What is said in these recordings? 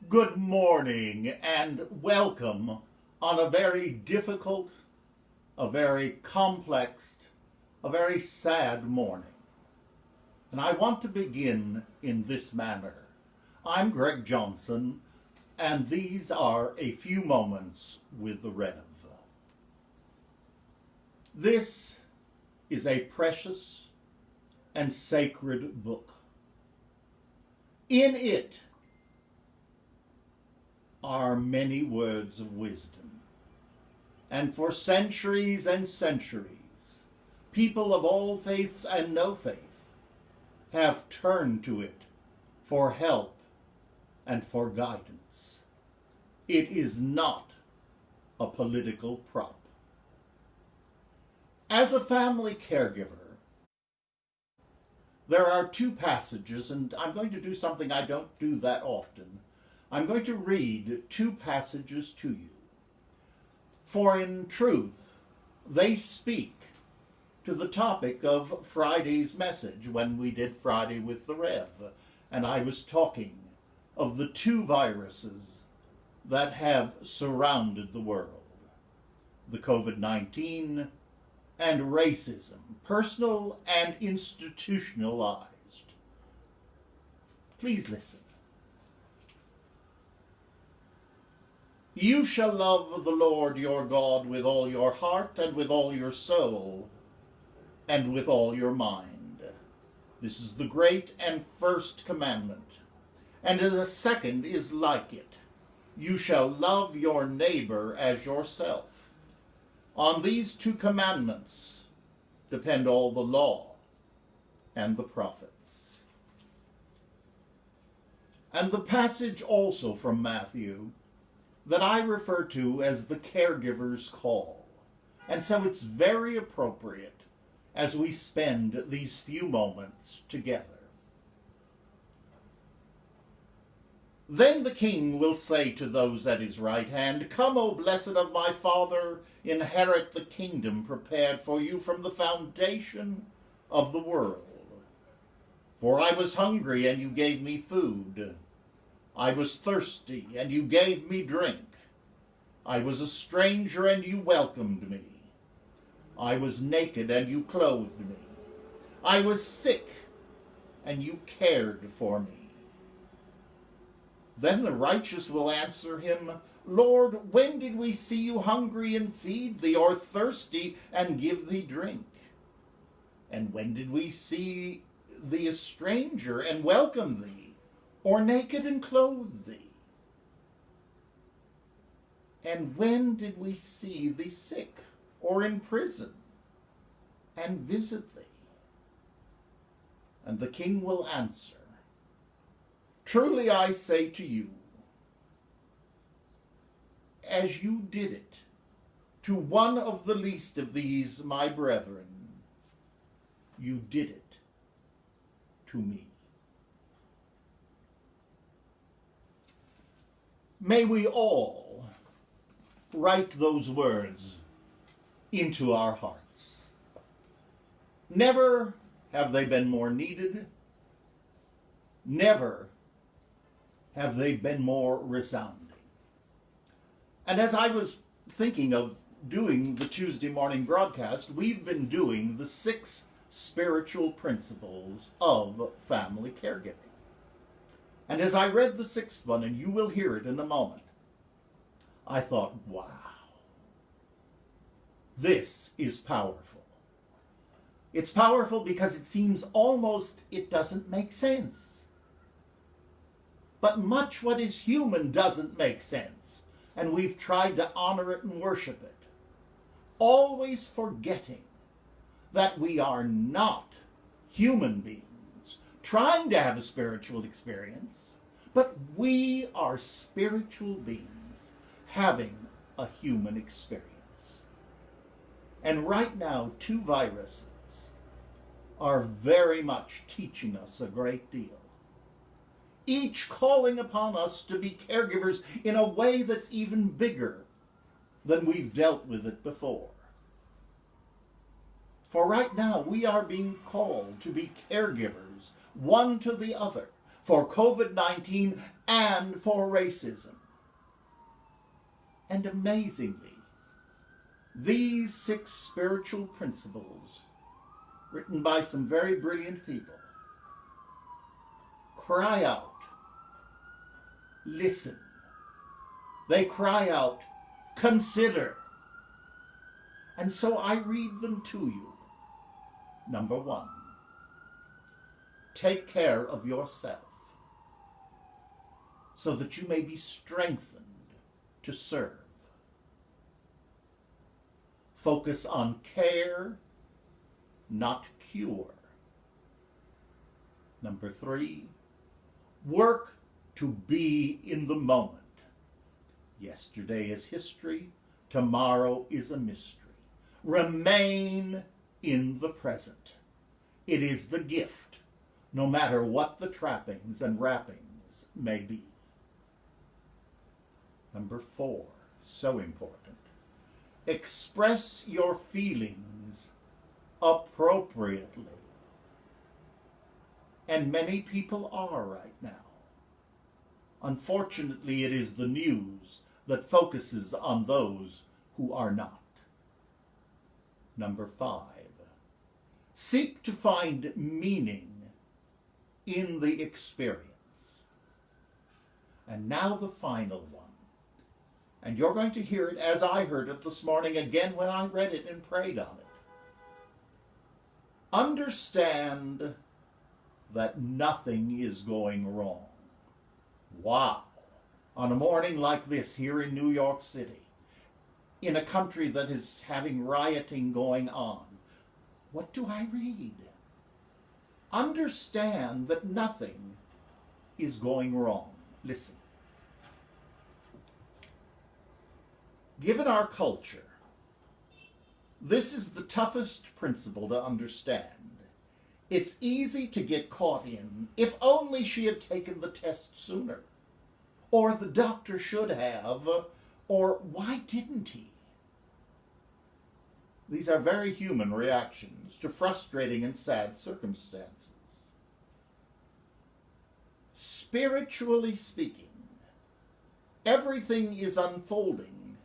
Good morning and welcome on a very difficult, a very complex, a very sad morning. And I want to begin in this manner. I'm Greg Johnson, and these are a few moments with the Rev. This is a precious and sacred book. In it are many words of wisdom. And for centuries and centuries, people of all faiths and no faith have turned to it for help and for guidance. It is not a political prop. As a family caregiver, there are two passages, and I'm going to do something I don't do that often. I'm going to read two passages to you. For in truth, they speak to the topic of Friday's message when we did Friday with the Rev, and I was talking of the two viruses that have surrounded the world, the COVID-19 and racism, personal and institutionalized. Please listen. You shall love the Lord your God with all your heart and with all your soul and with all your mind. This is the great and first commandment. And the second is like it. You shall love your neighbor as yourself. On these two commandments depend all the law and the prophets. And the passage also from Matthew that I refer to as the caregiver's call. And so it's very appropriate as we spend these few moments together. Then the king will say to those at his right hand, Come, O blessed of my Father, inherit the kingdom prepared for you from the foundation of the world. For I was hungry, and you gave me food. I was thirsty, and you gave me drink. I was a stranger, and you welcomed me. I was naked, and you clothed me. I was sick, and you cared for me. Then the righteous will answer him, Lord, when did we see you hungry and feed thee, or thirsty and give thee drink? And when did we see thee a stranger and welcome thee, or naked and clothe thee? And when did we see thee sick or in prison and visit thee? And the king will answer, Truly I say to you, as you did it to one of the least of these my brethren, you did it to me. May we all write those words into our hearts. Never have they been more needed. Never have they been more resounding. And as I was thinking of doing the Tuesday morning broadcast, we've been doing the 6 spiritual principles of family caregiving. And as I read the 6th one, and you will hear it in a moment, I thought, wow, this is powerful. It's powerful because it seems almost it doesn't make sense. But much what is human doesn't make sense, and we've tried to honor it and worship it, always forgetting that we are not human beings trying to have a spiritual experience, but we are spiritual beings having a human experience. And right now, 2 viruses are very much teaching us a great deal, each calling upon us to be caregivers in a way that's even bigger than we've dealt with it before. For right now, we are being called to be caregivers, one to the other, for COVID-19 and for racism. And amazingly, these 6 spiritual principles, written by some very brilliant people, cry out, listen. They cry out, consider. And so I read them to you. Number 1, take care of yourself so that you may be strengthened to serve. Focus on care, not cure. Number 3, work to be in the moment. Yesterday is history, tomorrow is a mystery. Remain in the present. It is the gift, no matter what the trappings and wrappings may be. Number 4, so important. Express your feelings appropriately. And many people are right now. Unfortunately, it is the news that focuses on those who are not. Number 5, seek to find meaning in the experience. And now the final one. And you're going to hear it as I heard it this morning again when I read it and prayed on it. Understand that nothing is going wrong. Wow. On a morning like this here in New York City, in a country that is having rioting going on, what do I read? Understand that nothing is going wrong. Listen. Given our culture, this is the toughest principle to understand. It's easy to get caught in, if only she had taken the test sooner, or the doctor should have, or why didn't he? These are very human reactions to frustrating and sad circumstances. Spiritually speaking, everything is unfolding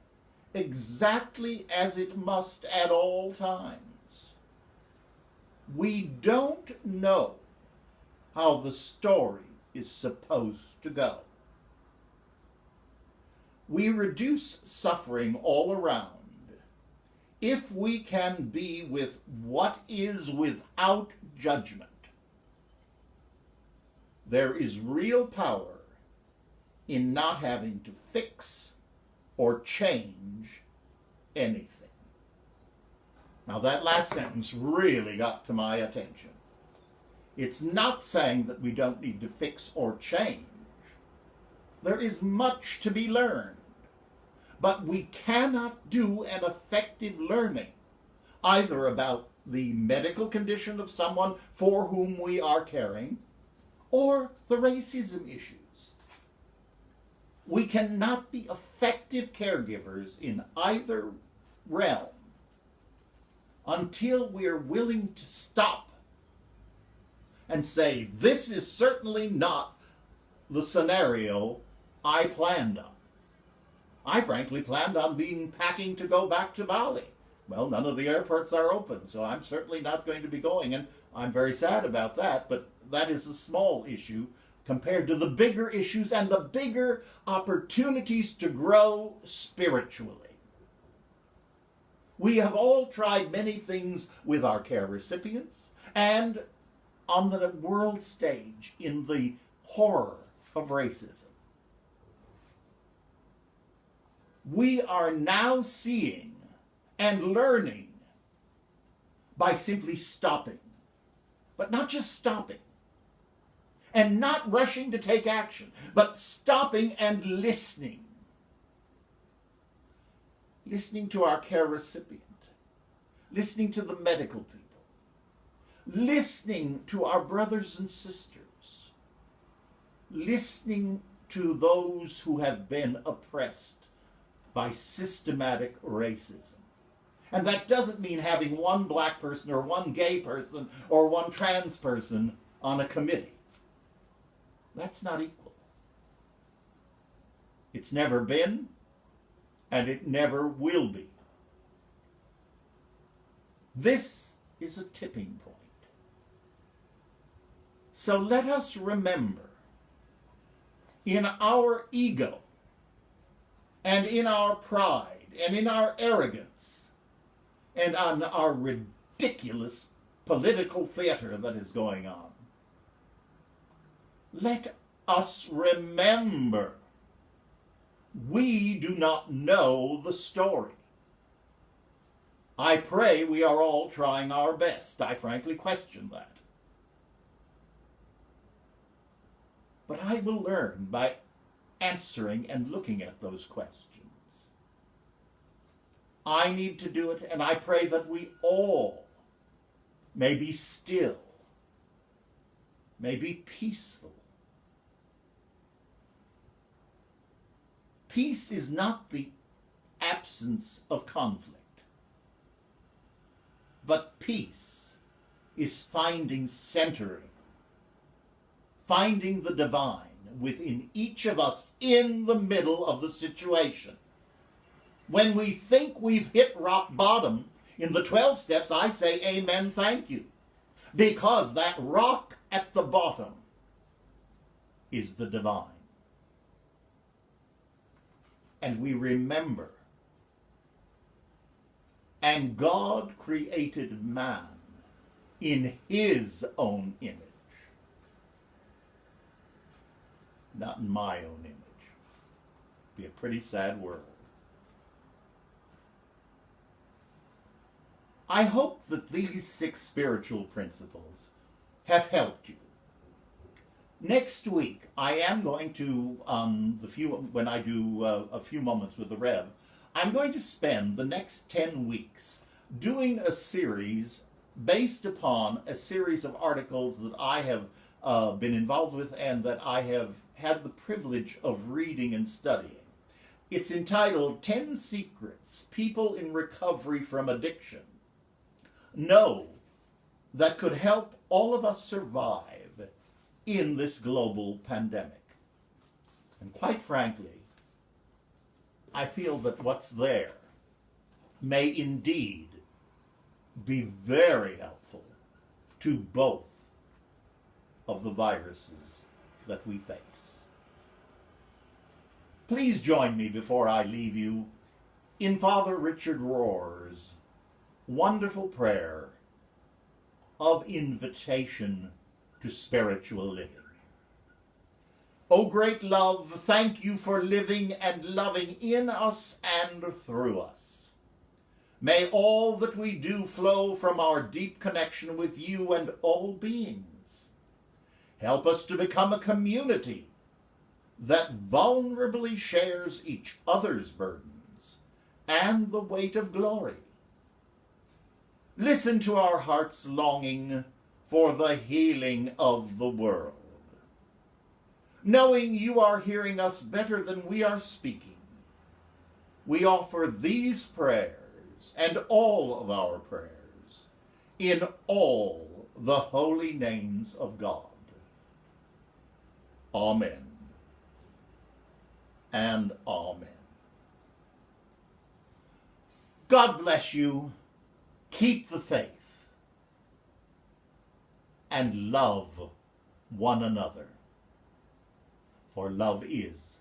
exactly as it must at all times. We don't know how the story is supposed to go. We reduce suffering all around if we can be with what is without judgment. There is real power in not having to fix or change anything. Now that last sentence really got to my attention. It's not saying that we don't need to fix or change. There is much to be learned, but we cannot do an effective learning either about the medical condition of someone for whom we are caring or the racism issues. We cannot be effective caregivers in either realm until we're willing to stop and say, this is certainly not the scenario I planned on. I frankly planned on packing to go back to Bali. Well, none of the airports are open, so I'm certainly not going to be going, and I'm very sad about that, but that is a small issue compared to the bigger issues and the bigger opportunities to grow spiritually. We have all tried many things with our care recipients and on the world stage in the horror of racism. We are now seeing and learning by simply stopping, but not just stopping, and not rushing to take action, but stopping and listening. Listening to our care recipient, listening to the medical people, listening to our brothers and sisters, listening to those who have been oppressed by systematic racism. And that doesn't mean having one black person or one gay person or one trans person on a committee. That's not equal. It's never been, and it never will be. This is a tipping point. So let us remember, in our ego, and in our pride, and in our arrogance, and on our ridiculous political theater that is going on, let us remember, we do not know the story. I pray we are all trying our best. I frankly question that. But I will learn by answering and looking at those questions. I need to do it, and I pray that we all may be still, may be peaceful. Peace is not the absence of conflict, but peace is finding centering, finding the divine within each of us in the middle of the situation. When we think we've hit rock bottom in the 12 steps, I say amen, thank you. Because that rock at the bottom is the divine. And we remember, and God created man in his own image. Not in my own image. Be a pretty sad world. I hope that these 6 spiritual principles have helped you. Next week, I am going to, when I do a few moments with the Rev, I'm going to spend the next 10 weeks doing a series based upon a series of articles that I have been involved with and that I have had the privilege of reading and studying. It's entitled 10 Secrets People in Recovery from Addiction Know that could help all of us survive in this global pandemic. And quite frankly, I feel that what's there may indeed be very helpful to both of the viruses that we face. Please join me before I leave you in Father Richard Rohr's wonderful prayer of invitation to spiritual living. O great love, thank you for living and loving in us and through us. May all that we do flow from our deep connection with you and all beings. Help us to become a community that vulnerably shares each other's burdens and the weight of glory. Listen to our heart's longing for the healing of the world. Knowing you are hearing us better than we are speaking, we offer these prayers and all of our prayers in all the holy names of God. Amen and amen. God bless you. Keep the faith and love one another, for love is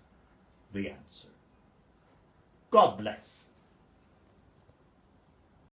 the answer. God bless.